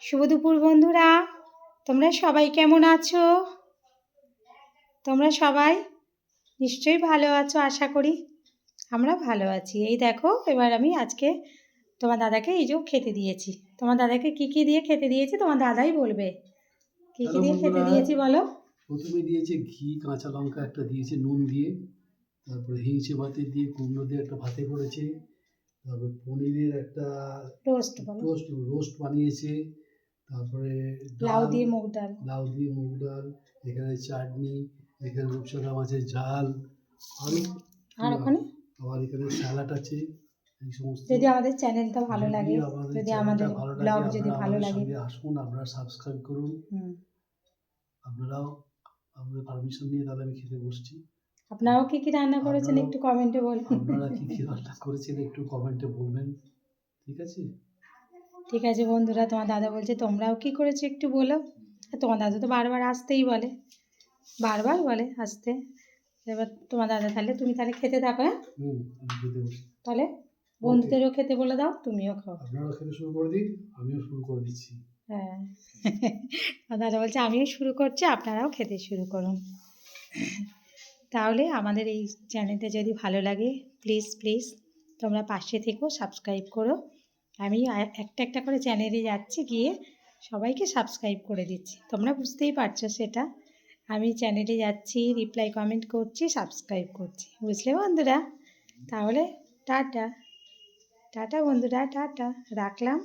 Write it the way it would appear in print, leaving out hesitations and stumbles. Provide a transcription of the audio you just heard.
শুভ দুপুর বন্ধুরা, তোমরা সবাই কেমন আছো? তোমরা সবাই নিশ্চয়ই ভালো আছো আশা করি। আমরা ভালো আছি। এই দেখো, এবার আমি আজকে তোমার দাদাকে এই যে খেতে দিয়েছি। তোমার দাদাকে কি দিয়ে খেতে দিয়েছি তোমার দাদাই বলবে। কি দিয়ে খেতে দিয়েছি বলো? প্রথমে দিয়েছে ঘি, কাঁচা লঙ্কা একটা দিয়েছে নুন দিয়ে, তারপরে হিংচে ভাতে দিয়ে কুমড়ো দিয়ে একটা ভাতে করেছে, তারপরে পনিরের একটা রোস্ট বানিয়েছে, তারপরে লাউ ডাল, দিয়ে মুগ ডাল, এখানে চাটনি, এখানে রূপচাঁদা মাছের ঝাল, আর ওখানে আবার এখানে স্যালাড আছে। এই সমস্ত। যদি আমাদের চ্যানেলটা ভালো লাগে, যদি আমাদের ব্লগ যদি ভালো লাগে, আসুন, আপনারা সাবস্ক্রাইব করুন। আপনারাও আমাদের পারমিশন নিয়ে তাহলে আমি খেতে বসছি। আপনারাও কি রান্না করেছেন একটু কমেন্টে বলবেন। আপনারা কি রান্না করেছেন একটু কমেন্টে বলবেন, ঠিক আছে? ঠিক আছে বন্ধুরা, তোমার দাদা বলছে তোমরাও কি করেছো একটু বলো। তোমার দাদা তো বারবার আসতেই বলে, আসতে। এবার তোমার দাদা তাহলে তুমি খেতে থাকো। হ্যাঁ, তাহলে বন্ধুদেরও খেতে বলে দাও, তুমিও খাও। আপনারা খেতে শুরু করে দিন, আমিও শুরু করে দিচ্ছি। হ্যাঁ, দাদা বলছে আমিও শুরু করছি, আপনারাও খেতে শুরু করুন। তাহলে আমাদের এই চ্যানেলটা যদি ভালো লাগে, প্লিজ তোমরা পাশে থেকো, সাবস্ক্রাইব করো। আমি একটা করে চ্যানেলে যাচ্ছি, গিয়ে সবাইকে সাবস্ক্রাইব করে দিচ্ছি। তোমরা বুঝতেই পারছো সেটা। আমি চ্যানেলে যাচ্ছি, রিপ্লাই কমেন্ট করছি, সাবস্ক্রাইব করছি, বুঝলে বন্ধুরা? তাহলে টাটা বন্ধুরা, টাটা, রাখলাম।